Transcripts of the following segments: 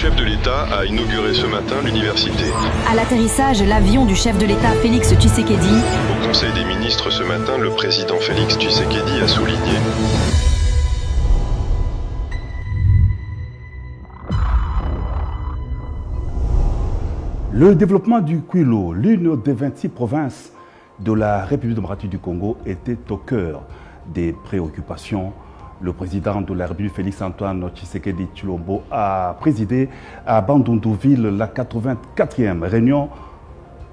chef de l'État a inauguré ce matin l'université. À l'atterrissage, l'avion du chef de l'État Félix Tshisekedi. Au Conseil des ministres ce matin, le président Félix Tshisekedi a souligné. Le développement du Kwilu, l'une des 26 provinces de la République démocratique du Congo, était au cœur des préoccupations. Le président de la République, Félix-Antoine Tshisekedi Tshilombo, a présidé à Bandundu-Ville la 84e réunion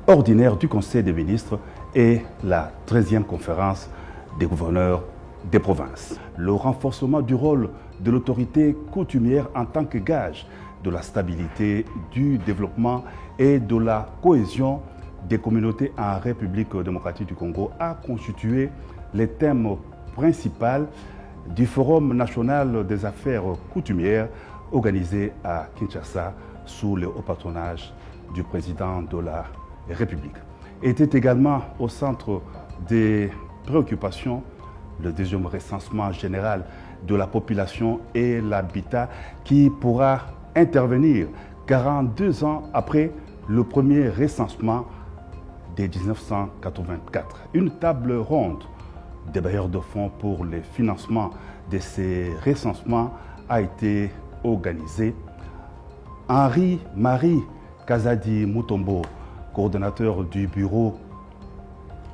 ordinaire du Conseil des ministres et la 13e conférence des gouverneurs des provinces. Le renforcement du rôle de l'autorité coutumière en tant que gage de la stabilité, du développement et de la cohésion des communautés en République démocratique du Congo a constitué les thèmes principaux du Forum national des affaires coutumières organisé à Kinshasa sous le haut patronage du président de la République. Était également au centre des préoccupations le deuxième recensement général de la population et l'habitat qui pourra intervenir 42 ans après le premier recensement de 1984. Une table ronde des bailleurs de fonds pour le financement de ces recensements a été organisée. Henri-Marie Kazadi Mutombo, coordonnateur du bureau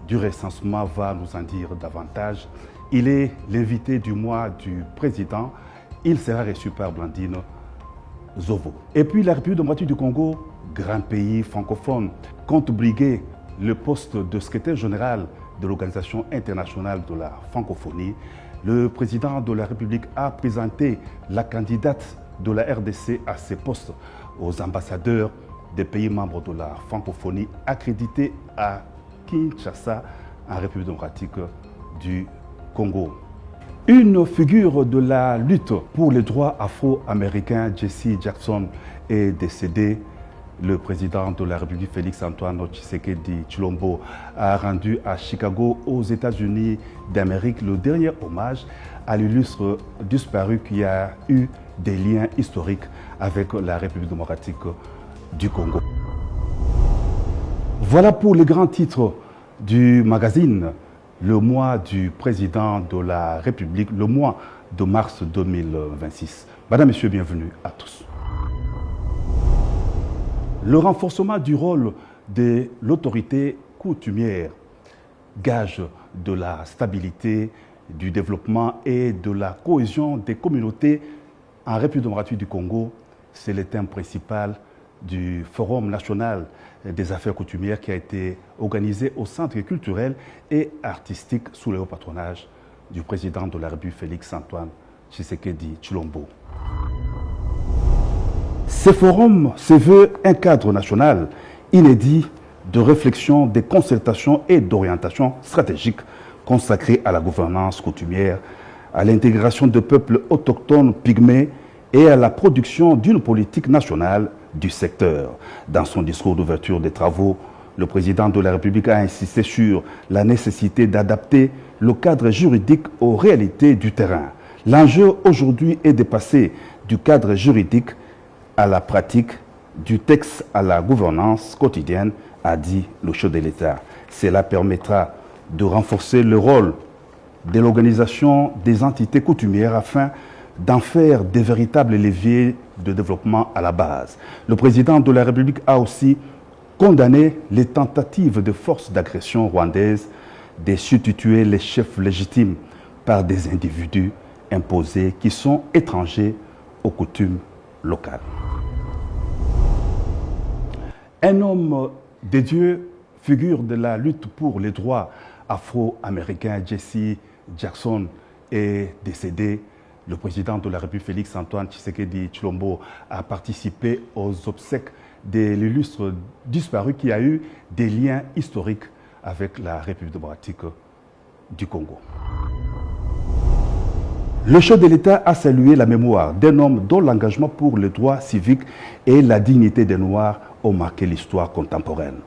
du recensement, va nous en dire davantage. Il est l'invité du mois du président. Il sera reçu par Blandine Zovo. Et puis la République démocratique du Congo, grand pays francophone, compte briguer le poste de secrétaire général de l'Organisation internationale de la francophonie. Le président de la République a présenté la candidate de la RDC à ces postes aux ambassadeurs des pays membres de la francophonie accrédités à Kinshasa, en République démocratique du Congo. Une figure de la lutte pour les droits afro-américains, Jesse Jackson, est décédé. Le président de la République, Félix-Antoine Tshisekedi Tshilombo, a rendu à Chicago, aux États-Unis d'Amérique, le dernier hommage à l'illustre disparu qui a eu des liens historiques avec la République démocratique du Congo. Voilà pour les grands titres du magazine Le mois du président de la République, le mois de mars 2026. Madame, Messieurs, bienvenue à tous. Le renforcement du rôle de l'autorité coutumière, gage de la stabilité, du développement et de la cohésion des communautés en République démocratique du Congo, c'est le thème principal du Forum national des affaires coutumières qui a été organisé au Centre culturel et artistique sous le haut patronage du président de la République, Félix-Antoine Tshisekedi Tshilombo. Ce forum se veut un cadre national inédit de réflexion, de concertation et d'orientation stratégique consacré à la gouvernance coutumière, à l'intégration de peuples autochtones pygmées et à la production d'une politique nationale du secteur. Dans son discours d'ouverture des travaux, le président de la République a insisté sur la nécessité d'adapter le cadre juridique aux réalités du terrain. L'enjeu aujourd'hui est de passer du cadre juridique à la pratique, du texte à la gouvernance quotidienne, a dit le chef de l'État. Cela permettra de renforcer le rôle de l'organisation des entités coutumières afin d'en faire des véritables leviers de développement à la base. Le président de la République a aussi condamné les tentatives de forces d'agression rwandaises de substituer les chefs légitimes par des individus imposés qui sont étrangers aux coutumes locales. Un homme de Dieu, figure de la lutte pour les droits afro-américains, Jesse Jackson, est décédé. Le président de la République, Félix-Antoine Tshisekedi Tshilombo, a participé aux obsèques de l'illustre disparu qui a eu des liens historiques avec la République démocratique du Congo. Le chef de l'État a salué la mémoire d'un homme dont l'engagement pour les droits civiques et la dignité des Noirs ont marqué l'histoire contemporaine.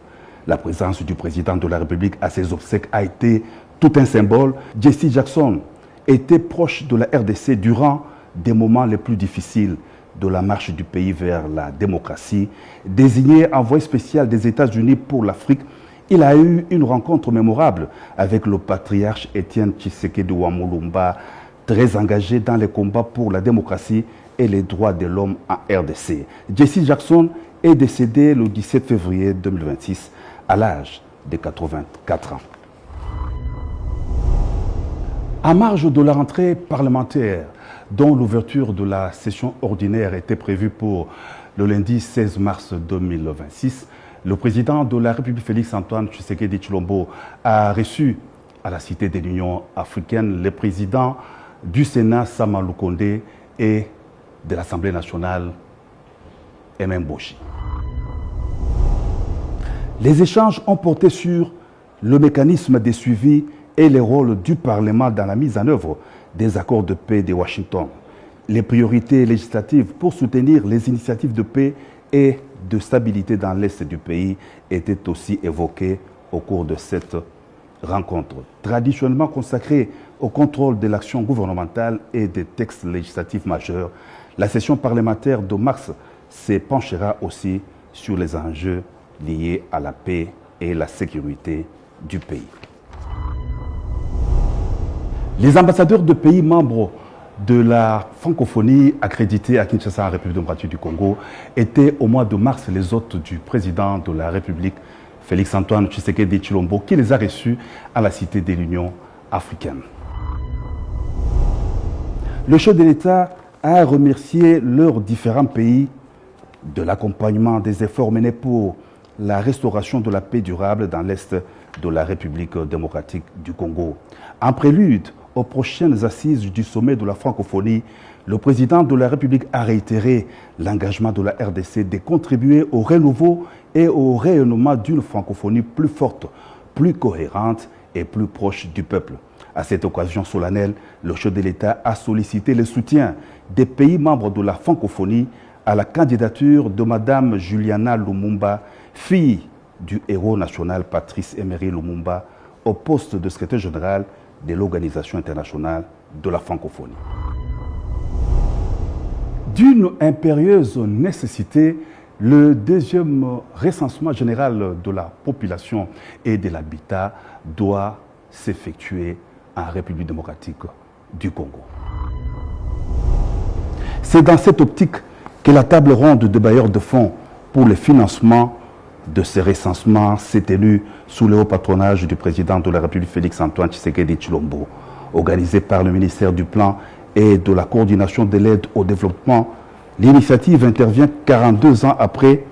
La présence du président de la République à ces obsèques a été tout un symbole. Jesse Jackson était proche de la RDC durant des moments les plus difficiles de la marche du pays vers la démocratie. Désigné envoyé spécial des États-Unis pour l'Afrique, il a eu une rencontre mémorable avec le patriarche Étienne Tshisekedi Wamulumba, très engagé dans les combats pour la démocratie et les droits de l'homme en RDC. Jesse Jackson est décédé le 17 février 2026 à l'âge de 84 ans. À marge de la rentrée parlementaire, dont l'ouverture de la session ordinaire était prévue pour le lundi 16 mars 2026, le président de la République Félix-Antoine Tshisekedi Tshilombo a reçu à la Cité de l'Union africaine les présidents du Sénat Sama Lukonde et de l'Assemblée nationale MM Boshi. Les échanges ont porté sur le mécanisme de suivi et les rôles du Parlement dans la mise en œuvre des accords de paix de Washington. Les priorités législatives pour soutenir les initiatives de paix et de stabilité dans l'Est du pays étaient aussi évoquées au cours de cette rencontre. Traditionnellement consacrée au contrôle de l'action gouvernementale et des textes législatifs majeurs, la session parlementaire de mars se penchera aussi sur les enjeux liés à la paix et la sécurité du pays. Les ambassadeurs de pays membres de la francophonie accrédités à Kinshasa en République démocratique du Congo étaient au mois de mars les hôtes du président de la République, Félix-Antoine Tshisekedi Tshilombo, qui les a reçus à la Cité de l'Union africaine. Le chef de l'État a remercié leurs différents pays de l'accompagnement des efforts menés pour la restauration de la paix durable dans l'Est de la République démocratique du Congo. En prélude aux prochaines assises du sommet de la francophonie, le président de la République a réitéré l'engagement de la RDC de contribuer au renouveau et au rayonnement d'une francophonie plus forte, plus cohérente et plus proche du peuple. À cette occasion solennelle, le chef de l'État a sollicité le soutien des pays membres de la francophonie à la candidature de Mme Juliana Lumumba, fille du héros national Patrice Emery Lumumba, au poste de secrétaire général de l'Organisation internationale de la francophonie. D'une impérieuse nécessité, le deuxième recensement général de la population et de l'habitat doit s'effectuer en République démocratique du Congo. C'est dans cette optique que la table ronde de bailleurs de fonds pour le financement de ces recensements s'est tenue sous le haut patronage du président de la République Félix-Antoine Tshisekedi Tshilombo, organisée par le ministère du Plan et de la coordination de l'aide au développement. L'initiative intervient 42 ans après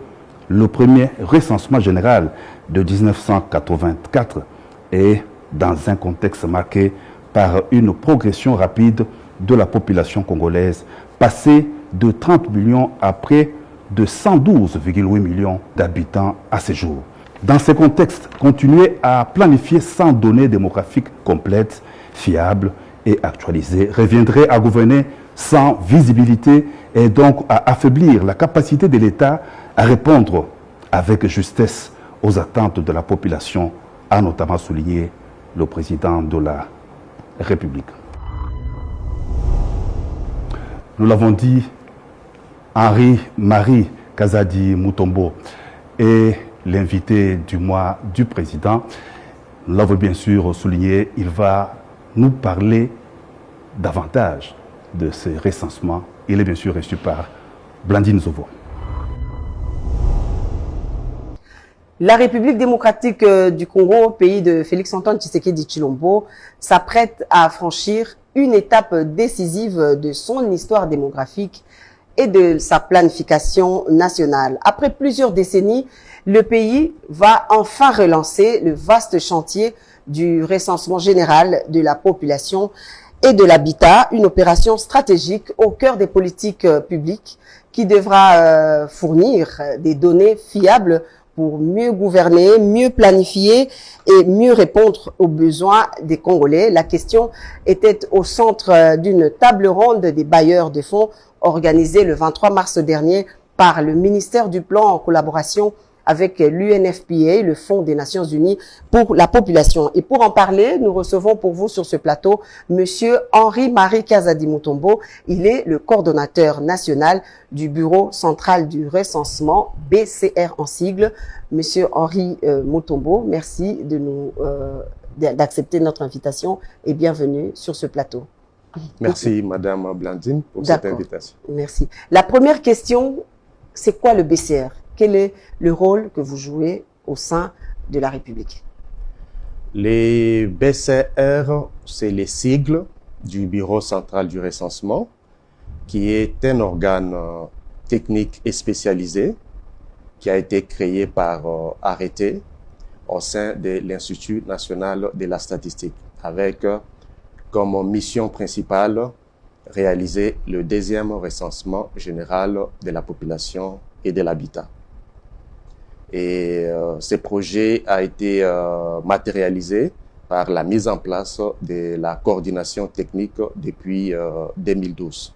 le premier recensement général de 1984 et dans un contexte marqué par une progression rapide de la population congolaise, passée de 30 millions à près de 112,8 millions d'habitants à ce jour. Dans ce contexte, continuer à planifier sans données démographiques complètes, fiables et actualisées reviendrait à gouverner sans visibilité et donc à affaiblir la capacité de l'État à répondre avec justesse aux attentes de la population, a notamment souligné le président de la République. Nous l'avons dit, Henri-Marie Kazadi Mutombo est l'invité du mois du président. Nous l'avons bien sûr souligné, il va nous parler davantage de ce recensement. Il est bien sûr reçu par Blandine Zovo. La République démocratique du Congo, pays de Félix-Antoine Tshisekedi Tshilombo, s'apprête à franchir une étape décisive de son histoire démographique et de sa planification nationale. Après plusieurs décennies, le pays va enfin relancer le vaste chantier du recensement général de la population et de l'habitat, une opération stratégique au cœur des politiques publiques qui devra fournir des données fiables pour mieux gouverner, mieux planifier et mieux répondre aux besoins des Congolais. La question était au centre d'une table ronde des bailleurs de fonds organisée le 23 mars dernier par le ministère du Plan en collaboration avec l'UNFPA, le Fonds des Nations Unies pour la population. Et pour en parler, nous recevons pour vous sur ce plateau Monsieur Henri-Marie Kazadi Mutombo. Il est le coordonnateur national du Bureau central du recensement, BCR en sigle. Monsieur Henri Mutombo, merci de nous d'accepter notre invitation et bienvenue sur ce plateau. Merci Madame Blandine pour cette invitation. Merci. La première question, c'est quoi le BCR? Quel est le rôle que vous jouez au sein de la République? Les BCR, c'est les sigles du Bureau central du recensement, qui est un organe technique et spécialisé qui a été créé par arrêté au sein de l'Institut national de la statistique, avec comme mission principale réaliser le deuxième recensement général de la population et de l'habitat. Et ce projet a été matérialisé par la mise en place de la coordination technique depuis 2012.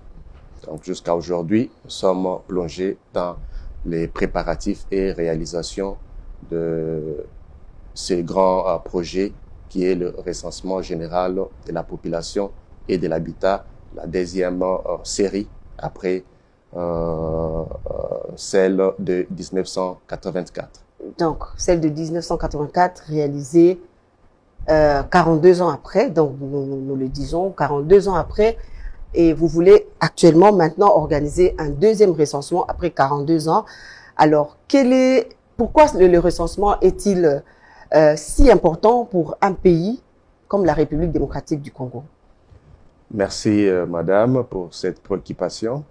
Donc jusqu'à aujourd'hui, nous sommes plongés dans les préparatifs et réalisations de ce grand projet qui est le recensement général de la population et de l'habitat, la deuxième série après celle de 1984. Donc, celle de 1984 réalisée 42 ans après, donc nous le disons, 42 ans après, et vous voulez actuellement maintenant organiser un deuxième recensement après 42 ans. Alors, pourquoi le recensement est-il si important pour un pays comme la République démocratique du Congo? Merci Madame pour cette préoccupation.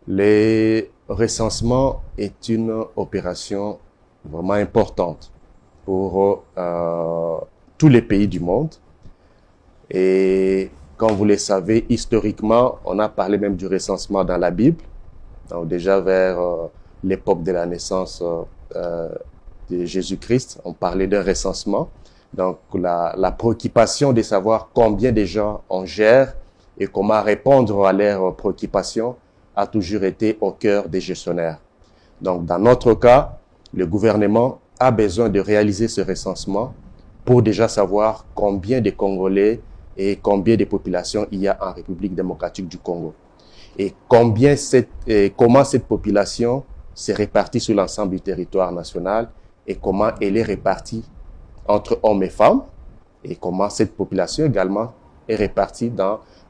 Le recensement est une opération vraiment importante pour tous les pays du monde. Et comme vous le savez, historiquement, on a parlé même du recensement dans la Bible. Donc déjà vers l'époque de la naissance de Jésus-Christ, on parlait d'un recensement. Donc la préoccupation de savoir combien de gens on gère et comment répondre à leurs préoccupations a toujours été au cœur des gestionnaires. Donc, dans notre cas, le gouvernement a besoin de réaliser ce recensement pour déjà savoir combien de Congolais et combien de populations il y a en République démocratique du Congo. Et comment cette population s'est répartie sur l'ensemble du territoire national et comment elle est répartie entre hommes et femmes et comment cette population également est répartie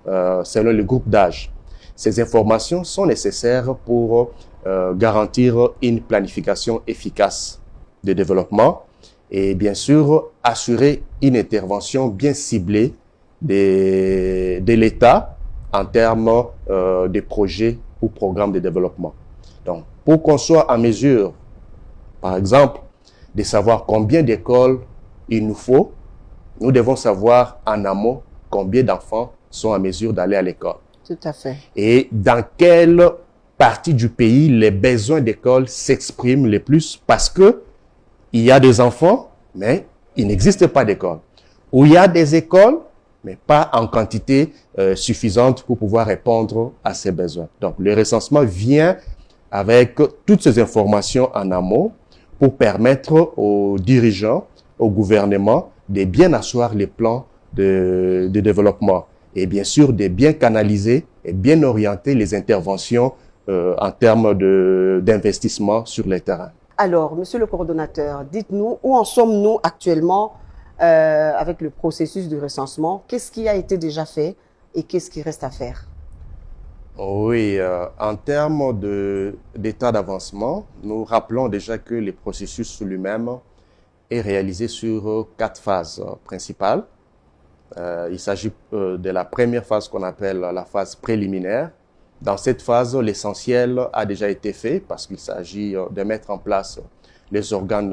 selon le groupe d'âge. Ces informations sont nécessaires pour garantir une planification efficace de développement et bien sûr assurer une intervention bien ciblée de l'État en termes de projets ou programmes de développement. Donc, pour qu'on soit en mesure, par exemple, de savoir combien d'écoles il nous faut, nous devons savoir en amont combien d'enfants sont en mesure d'aller à l'école. Tout à fait. Et dans quelle partie du pays les besoins d'école s'expriment le plus parce que il y a des enfants, mais il n'existe pas d'école. Ou il y a des écoles, mais pas en quantité suffisante pour pouvoir répondre à ces besoins. Donc, le recensement vient avec toutes ces informations en amont pour permettre aux dirigeants, au gouvernement, de bien asseoir les plans de développement. Et bien sûr, de bien canaliser et bien orienter les interventions en termes d'investissement sur les terrains. Alors, monsieur le coordonnateur, dites-nous où en sommes-nous actuellement avec le processus de recensement? Qu'est-ce qui a été déjà fait et qu'est-ce qui reste à faire? Oui, en termes d'état d'avancement, nous rappelons déjà que le processus lui-même est réalisé sur 4 phases principales. Il s'agit de la première phase qu'on appelle la phase préliminaire. Dans cette phase, l'essentiel a déjà été fait parce qu'il s'agit de mettre en place les organes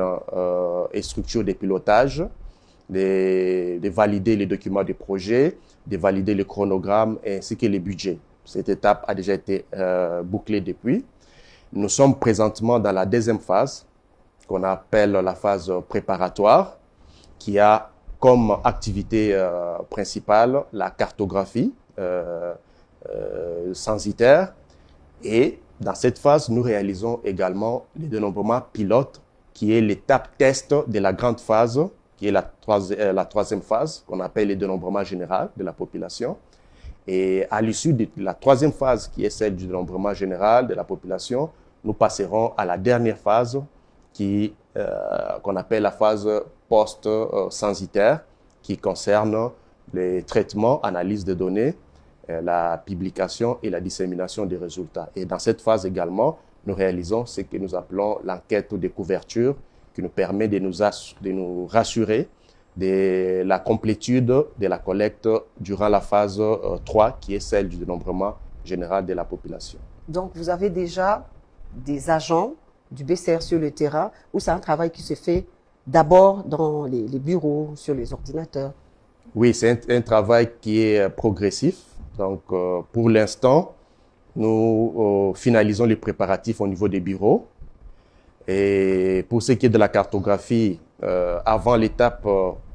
et structures de pilotage, de valider les documents de projet, de valider le chronogramme ainsi que les budgets. Cette étape a déjà été bouclée depuis. Nous sommes présentement dans la deuxième phase qu'on appelle la phase préparatoire qui a comme activité principale la cartographie censitaire. Et dans cette phase, nous réalisons également les dénombrements pilotes qui est l'étape test de la grande phase, qui est la troisième phase, qu'on appelle le dénombrement général de la population. Et à l'issue de la troisième phase, qui est celle du dénombrement général de la population, nous passerons à la dernière phase, qu'on appelle la phase post-censitaire, qui concerne les traitements, analyse de données, la publication et la dissémination des résultats. Et dans cette phase également, nous réalisons ce que nous appelons l'enquête de couverture, qui nous permet de nous rassurer de la complétude de la collecte durant la phase 3, qui est celle du dénombrement général de la population. Donc, vous avez déjà des agents du BCR sur le terrain, ou c'est un travail qui se fait d'abord dans les bureaux, sur les ordinateurs? Oui, c'est un travail qui est progressif. Donc, pour l'instant, nous finalisons les préparatifs au niveau des bureaux. Et pour ce qui est de la cartographie, avant l'étape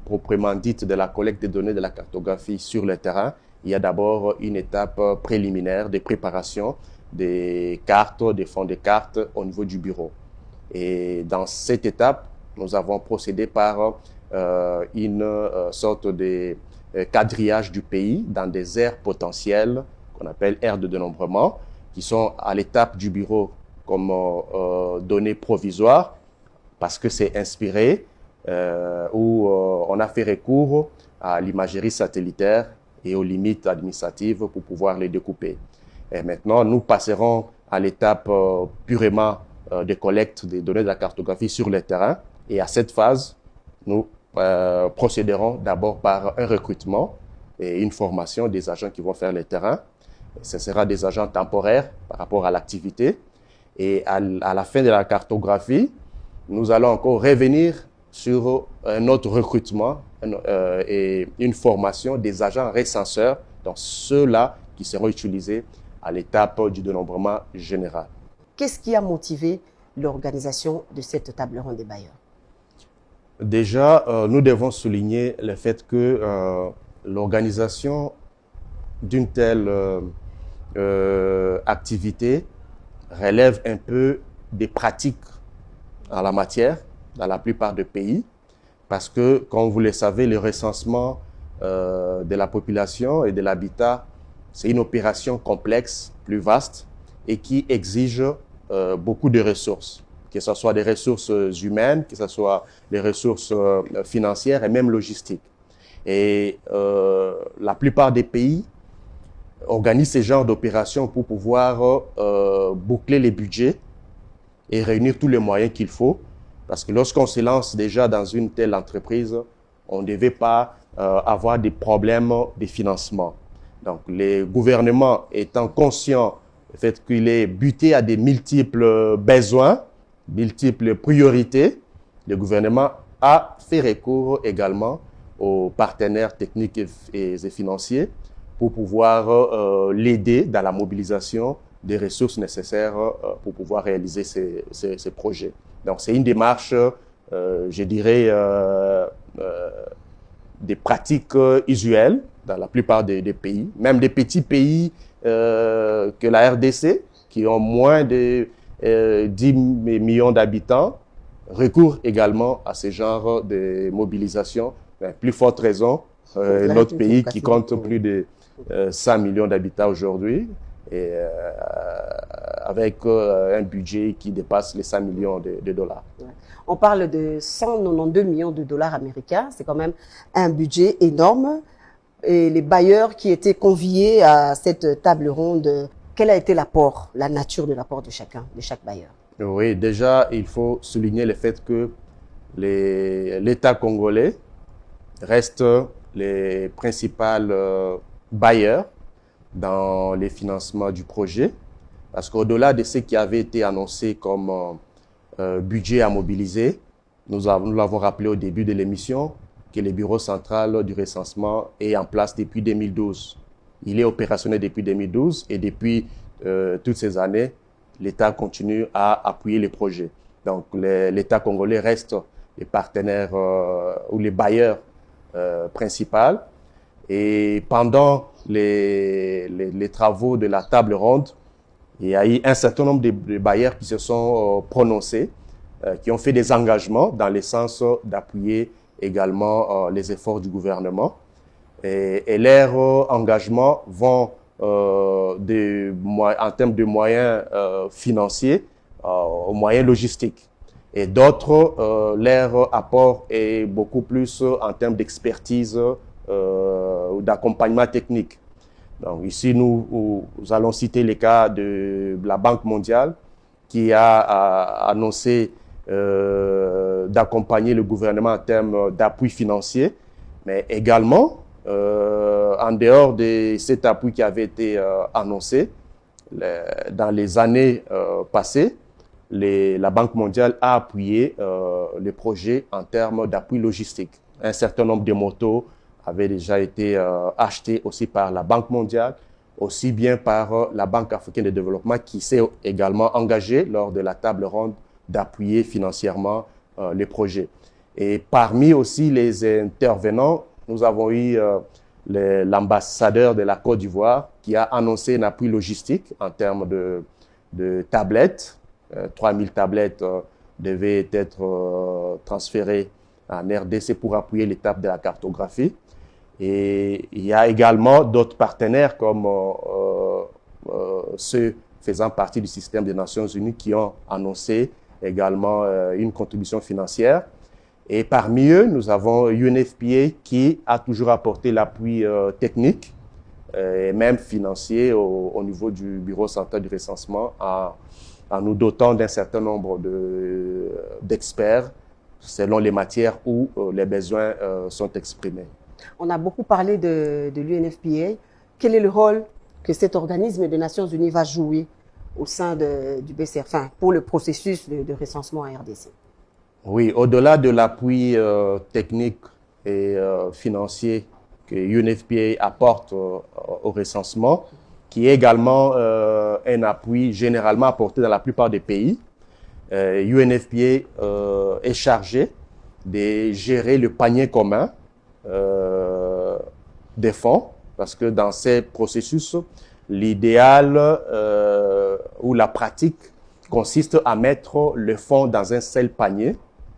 proprement dite de la collecte des données de la cartographie sur le terrain, il y a d'abord une étape préliminaire de préparation des cartes, des fonds de cartes au niveau du bureau. Et dans cette étape, nous avons procédé par une sorte de quadrillage du pays dans des aires potentielles qu'on appelle aires de dénombrement, qui sont à l'étape du bureau comme données provisoires, parce que c'est inspiré, où on a fait recours à l'imagerie satellitaire et aux limites administratives pour pouvoir les découper. Et maintenant, nous passerons à l'étape purement de collecte des données de la cartographie sur le terrain. Et à cette phase, nous procéderons d'abord par un recrutement et une formation des agents qui vont faire le terrain. Ce sera des agents temporaires par rapport à l'activité. Et à la fin de la cartographie, nous allons encore revenir sur un autre recrutement et une formation des agents recenseurs, donc ceux-là qui seront utilisés à l'étape du dénombrement général. Qu'est-ce qui a motivé l'organisation de cette table ronde des bailleurs? Déjà, nous devons souligner le fait que l'organisation d'une telle activité relève un peu des pratiques en la matière dans la plupart des pays, parce que, comme vous le savez, le recensement de la population et de l'habitat, c'est une opération complexe, plus vaste, et qui exige beaucoup de ressources, que ce soit des ressources humaines, que ce soit des ressources financières et même logistiques. Et la plupart des pays organisent ce genre d'opérations pour pouvoir boucler les budgets et réunir tous les moyens qu'il faut. Parce que lorsqu'on se lance déjà dans une telle entreprise, on ne devait pas avoir des problèmes de financement. Donc, les gouvernements étant conscients du fait qu'il est buté à des multiples besoins, multiples priorités, le gouvernement a fait recours également aux partenaires techniques et financiers pour pouvoir l'aider dans la mobilisation des ressources nécessaires pour pouvoir réaliser ces projets. Donc, c'est une démarche, je dirais, des pratiques usuelles dans la plupart des pays, même des petits pays que la RDC, qui ont moins de 10 millions d'habitants, recourent également à ce genre de mobilisation. Mais plus forte raison, notre pays qui compte plus de 100 millions d'habitants aujourd'hui, et avec un budget qui dépasse les 100 millions de dollars. On parle de 192 millions de dollars américains, c'est quand même un budget énorme. Et les bailleurs qui étaient conviés à cette table ronde, quel a été l'apport, la nature de l'apport de chaque bailleur? Oui, déjà, il faut souligner le fait que l'État congolais reste les principaux bailleurs dans les financements du projet, parce qu'au-delà de ce qui avait été annoncé comme budget à mobiliser, nous l'avons rappelé au début de l'émission, que le bureau central du recensement est en place depuis 2012. Il est opérationnel depuis 2012 et depuis toutes ces années, l'État continue à appuyer les projets. Donc, l'État congolais reste les partenaires ou les bailleurs principaux. Et pendant les travaux de la table ronde, il y a eu un certain nombre de bailleurs qui se sont prononcés qui ont fait des engagements dans le sens d'appuyer également les efforts du gouvernement. Et leurs engagements vont en termes de moyens financiers aux moyens logistiques. Et d'autres, leur apport est beaucoup plus en termes d'expertise ou d'accompagnement technique. Donc ici, nous allons citer le cas de la Banque mondiale qui a annoncé d'accompagner le gouvernement en termes d'appui financier, mais également, en dehors de cet appui qui avait été annoncé, dans les années passées, la Banque mondiale a appuyé les projets en termes d'appui logistique. Un certain nombre de motos avaient déjà été achetés aussi par la Banque mondiale, aussi bien par la Banque africaine de développement qui s'est également engagée lors de la table ronde d'appuyer financièrement les projets. Et parmi aussi les intervenants, nous avons eu l'ambassadeur de la Côte d'Ivoire qui a annoncé un appui logistique en termes de tablettes. 3000 tablettes devaient être transférées en RDC pour appuyer l'étape de la cartographie. Et il y a également d'autres partenaires comme ceux faisant partie du système des Nations Unies qui ont annoncé également une contribution financière. Et parmi eux, nous avons UNFPA qui a toujours apporté l'appui technique et même financier au niveau du Bureau central du recensement en nous dotant d'un certain nombre d'experts selon les matières où les besoins sont exprimés. On a beaucoup parlé de l'UNFPA. Quel est le rôle que cet organisme des Nations Unies va jouer au sein du BCR, enfin, pour le processus de recensement à RDC? Oui, au-delà de l'appui technique et financier que UNFPA apporte au recensement, qui est également un appui généralement apporté dans la plupart des pays, UNFPA est chargé de gérer le panier commun des fonds, parce que dans ces processus, l'idéal ou la pratique consiste à mettre le fonds dans un seul panier,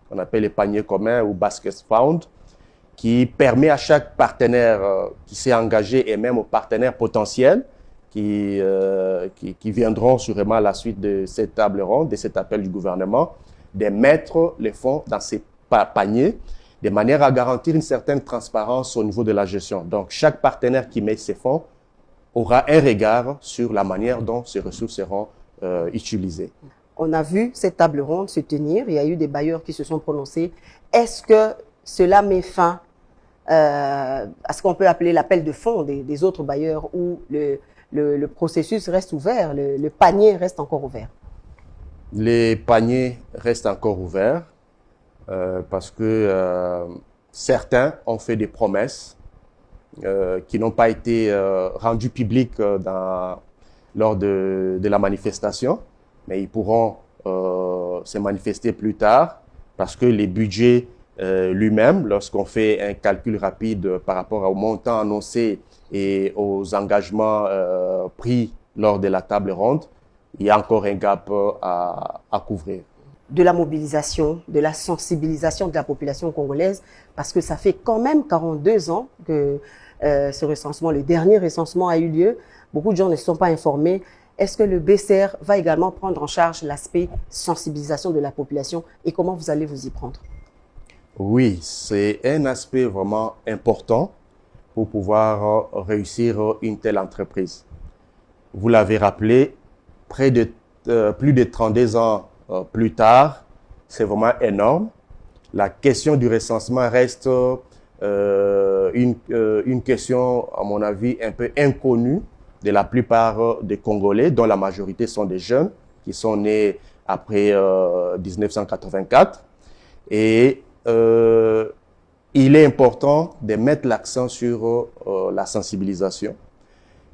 qu'on appelle le panier commun ou basket fund, qui permet à chaque partenaire qui s'est engagé et même aux partenaires potentiels qui viendront sûrement à la suite de cette table ronde, de cet appel du gouvernement, de mettre les fonds dans ces paniers de manière à garantir une certaine transparence au niveau de la gestion. Donc, chaque partenaire qui met ses fonds aura un regard sur la manière dont ces ressources seront utilisées. On a vu cette table ronde se tenir, il y a eu des bailleurs qui se sont prononcés. Est-ce que cela met fin à ce qu'on peut appeler l'appel de fonds des autres bailleurs où le processus reste ouvert, le panier reste encore ouvert? Les paniers restent encore ouverts parce que certains ont fait des promesses qui n'ont pas été rendues publiques lors de la manifestation, mais ils pourront se manifester plus tard parce que les budgets lui-même, lorsqu'on fait un calcul rapide par rapport au montant annoncé et aux engagements pris lors de la table ronde, il y a encore un gap à couvrir. De la mobilisation, de la sensibilisation de la population congolaise, parce que ça fait quand même 42 ans que ce recensement, le dernier recensement a eu lieu. Beaucoup de gens ne sont pas informés. Est-ce que le BCR va également prendre en charge l'aspect sensibilisation de la population et comment vous allez vous y prendre? Oui, c'est un aspect vraiment important pour pouvoir réussir une telle entreprise. Vous l'avez rappelé, plus de 32 ans plus tard, c'est vraiment énorme. La question du recensement reste une question, à mon avis, un peu inconnue de la plupart des Congolais, dont la majorité sont des jeunes qui sont nés après 1984. Et il est important de mettre l'accent sur la sensibilisation.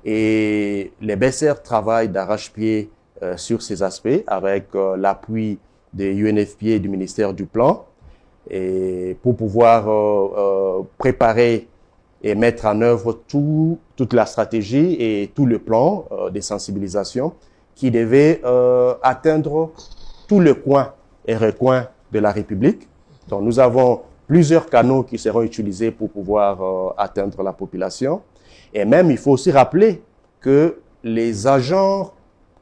Et les BCR travaillent d'arrache-pied sur ces aspects avec l'appui des UNFPA et du ministère du Plan et pour pouvoir préparer et mettre en œuvre toute la stratégie et tout le plan de sensibilisation qui devait atteindre tout le coin et recoins de la République. Donc, nous avons plusieurs canaux qui seront utilisés pour pouvoir atteindre la population. Et même, il faut aussi rappeler que les agents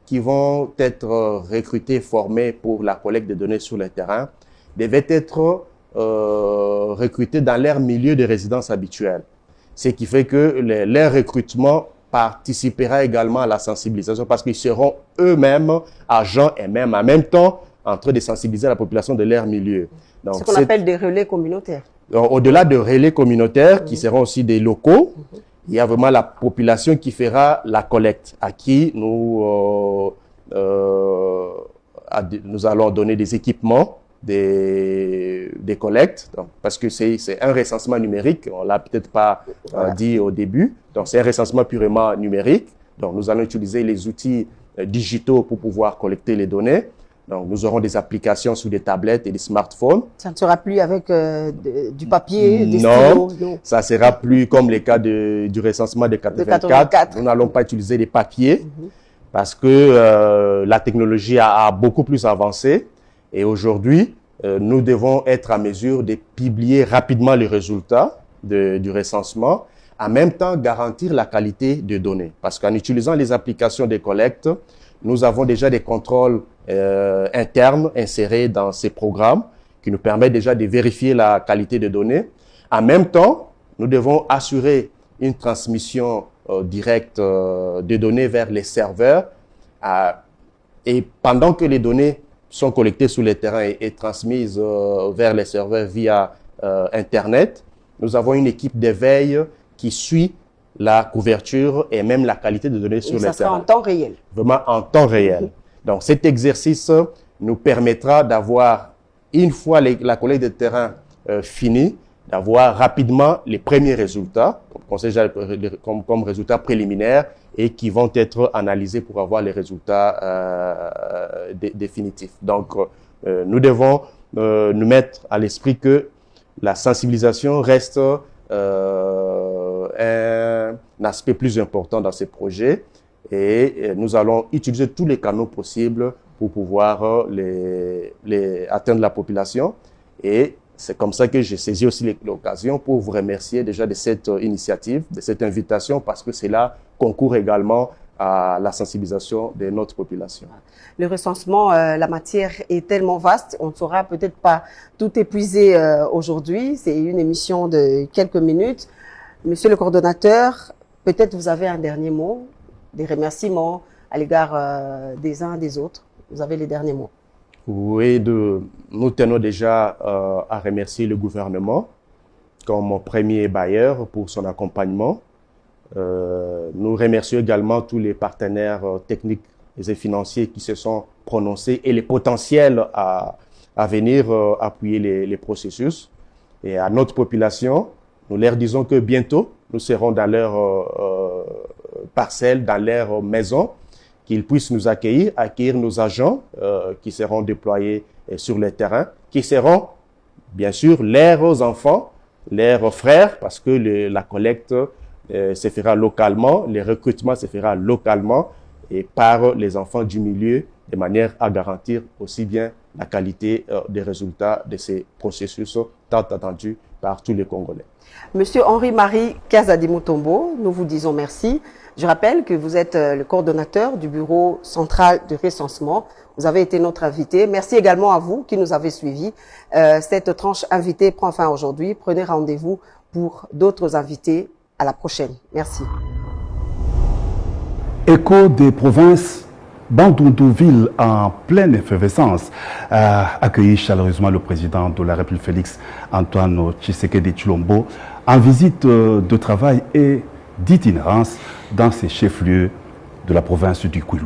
qui vont être recrutés, formés pour la collecte de données sur le terrain, devaient être recrutés dans leur milieu de résidence habituel. Ce qui fait que leur recrutement participera également à la sensibilisation parce qu'ils seront eux-mêmes agents et même en même temps en train de sensibiliser la population de leur milieu. Donc, ce qu'on appelle des relais communautaires. Au-delà de relais communautaires qui seront aussi des locaux, il y a vraiment la population qui fera la collecte, à qui nous allons donner des équipements, des collectes, donc, parce que c'est un recensement numérique, on l'a peut-être pas dit au début, donc c'est un recensement purement numérique, donc nous allons utiliser les outils digitaux pour pouvoir collecter les données. Donc, nous aurons des applications sur des tablettes et des smartphones. Ça ne sera plus avec du papier, des stylos? Non, ça sera plus comme les cas du recensement de 84. Nous n'allons pas utiliser des papiers parce que la technologie a beaucoup plus avancé. Et aujourd'hui, nous devons être à mesure de publier rapidement les résultats du recensement, en même temps garantir la qualité des données. Parce qu'en utilisant les applications de collecte, nous avons déjà des contrôles internes insérés dans ces programmes qui nous permettent déjà de vérifier la qualité des données. En même temps, nous devons assurer une transmission directe des données vers les serveurs. Et pendant que les données sont collectées sur le terrain et transmises vers les serveurs via Internet, nous avons une équipe de veille qui suit la couverture et même la qualité de données sur le terrain. Ça sera en temps réel. Vraiment en temps réel. Donc, cet exercice nous permettra d'avoir, une fois la collecte de terrain finie, d'avoir rapidement les premiers résultats, comme résultats préliminaires, et qui vont être analysés pour avoir les résultats définitifs. Donc, nous devons nous mettre à l'esprit que la sensibilisation reste un aspect plus important dans ces projets et nous allons utiliser tous les canaux possibles pour pouvoir atteindre la population. Et c'est comme ça que j'ai saisi aussi l'occasion pour vous remercier déjà de cette initiative, de cette invitation, parce que cela concourt également à la sensibilisation de notre population. Le recensement, la matière est tellement vaste, on ne saura peut-être pas tout épuiser aujourd'hui. C'est une émission de quelques minutes. Monsieur le coordonnateur, peut-être vous avez un dernier mot, des remerciements à l'égard des uns des autres. Vous avez les derniers mots. Oui, nous tenons déjà à remercier le gouvernement comme premier bailleur pour son accompagnement. Nous remercions également tous les partenaires techniques et financiers qui se sont prononcés et les potentiels à venir appuyer les processus. Et à notre population, nous leur disons que bientôt, nous serons dans leur parcelle, dans leur maison, qu'ils puissent nous accueillir nos agents qui seront déployés sur le terrain, qui seront bien sûr leurs enfants, leurs frères, parce que la collecte se fera localement, le recrutement se fera localement et par les enfants du milieu, de manière à garantir aussi bien la qualité des résultats de ces processus tant attendus par tous les Congolais. Monsieur Henri-Marie Kazadi-Mutombo, nous vous disons merci. Je rappelle que vous êtes le coordonnateur du bureau central de recensement. Vous avez été notre invité. Merci également à vous qui nous avez suivis. Cette tranche invitée prend fin aujourd'hui. Prenez rendez-vous pour d'autres invités. À la prochaine. Merci. Écho des provinces, Bandundu-Ville en pleine effervescence a accueilli chaleureusement le président de la République Félix Antoine Tshisekedi Tshilombo en visite de travail et d'itinérance dans ses chefs-lieux de la province du Kwilu.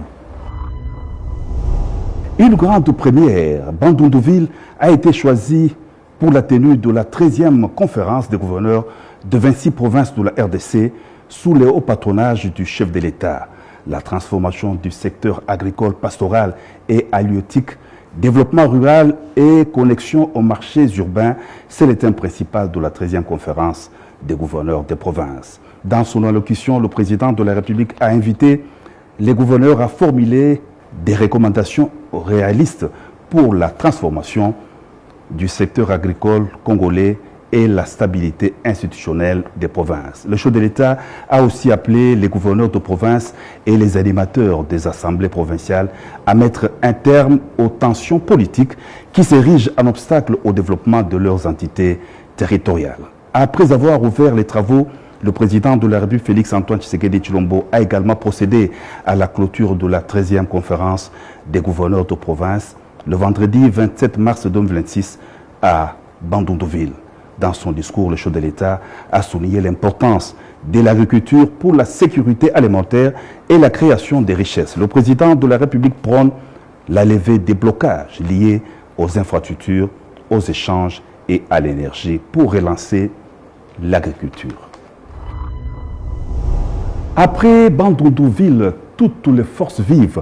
Une grande première, Bandundu-Ville a été choisie pour la tenue de la 13e conférence des gouverneurs de 26 provinces de la RDC sous le haut patronage du chef de l'État. La transformation du secteur agricole, pastoral et halieutique, développement rural et connexion aux marchés urbains, c'est le thème principal de la 13e conférence des gouverneurs des provinces. Dans son allocution, le président de la République a invité les gouverneurs à formuler des recommandations réalistes pour la transformation du secteur agricole congolais et la stabilité institutionnelle des provinces. Le chef de l'État a aussi appelé les gouverneurs de province et les animateurs des assemblées provinciales à mettre un terme aux tensions politiques qui s'érigent en obstacle au développement de leurs entités territoriales. Après avoir ouvert les travaux, le président de la République, Félix-Antoine Tshisekedi Tshilombo, a également procédé à la clôture de la 13e conférence des gouverneurs de province le vendredi 27 mars 2026 à Bandundu-Ville. Dans son discours, le chef de l'État a souligné l'importance de l'agriculture pour la sécurité alimentaire et la création des richesses. Le président de la République prône la levée des blocages liés aux infrastructures, aux échanges et à l'énergie pour relancer l'agriculture. Après Bandundu-Ville, toutes les forces vives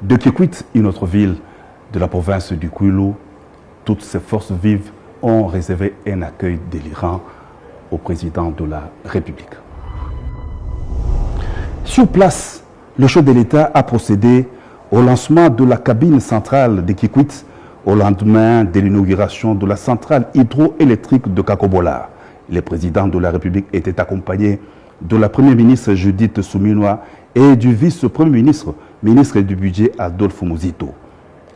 de Kikwit, une autre ville de la province du Kwilu, toutes ces forces vives ont réservé un accueil délirant au président de la République. Sur place, le chef de l'État a procédé au lancement de la cabine centrale de Kikwit au lendemain de l'inauguration de la centrale hydroélectrique de Kakobola. Le président de la République était accompagné de la première ministre Judith Suminwa et du vice-premier ministre, ministre du budget Adolphe Muzito.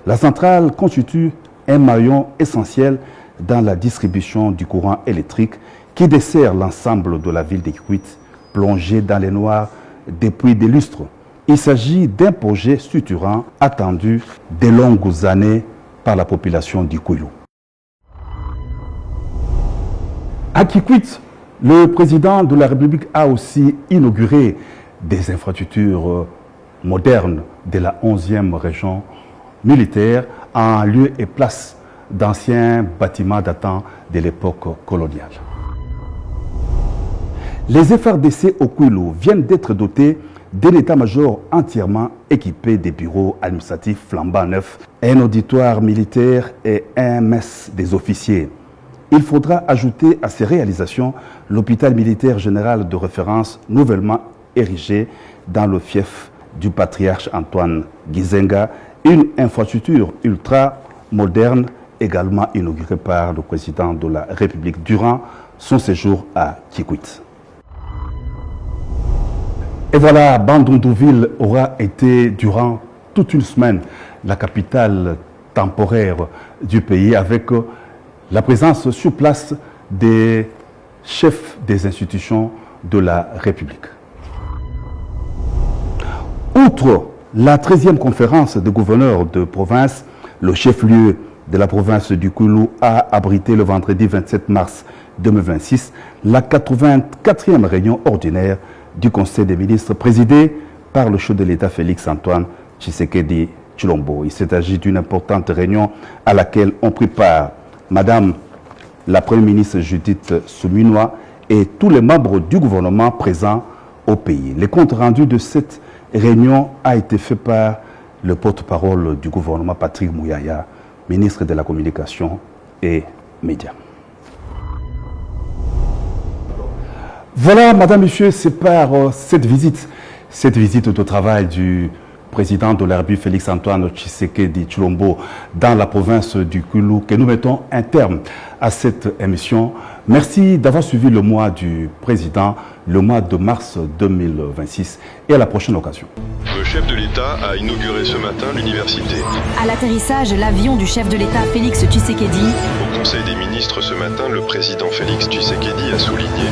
La centrale constitue un maillon essentiel dans la distribution du courant électrique qui dessert l'ensemble de la ville de Kikwit, plongée dans les noirs depuis des lustres. Il s'agit d'un projet structurant attendu de longues années par la population du Kwilu. À Kikwit, le président de la République a aussi inauguré des infrastructures modernes de la 11e région militaire en lieu et place d'anciens bâtiments datant de l'époque coloniale. Les FRDC au Kwilu viennent d'être dotés d'un état-major entièrement équipé de bureaux administratifs flambant neufs, un auditoire militaire et un mess des officiers. Il faudra ajouter à ces réalisations l'hôpital militaire général de référence nouvellement érigé dans le fief du patriarche Antoine Gizenga, une infrastructure ultra moderne également inaugurée par le président de la République durant son séjour à Kikwit. Et voilà, Bandundu-Ville aura été durant toute une semaine la capitale temporaire du pays avec la présence sur place des chefs des institutions de la République. Outre la 13e conférence des gouverneurs de province, le chef-lieu de la province du Kwilu a abrité le vendredi 27 mars 2026 la 84e réunion ordinaire du Conseil des ministres présidé par le chef de l'État Félix-Antoine Tshisekedi Tshilombo. Il s'agit d'une importante réunion à laquelle ont pris part Madame la Première ministre Judith Suminwa et tous les membres du gouvernement présents au pays. Le compte rendu de cette réunion a été fait par le porte-parole du gouvernement Patrick Mouyaya, ministre de la Communication et Médias. Voilà, Madame, Monsieur, c'est par cette visite de travail du président de la République Félix-Antoine Tshisekedi Tshilombo dans la province du Kwilu que nous mettons un terme à cette émission. Merci d'avoir suivi le mois du président, le mois de mars 2026 et à la prochaine occasion. Le chef de l'État a inauguré ce matin l'université. À l'atterrissage, l'avion du chef de l'État Félix Tshisekedi. Au Conseil des ministres ce matin, le président Félix Tshisekedi a souligné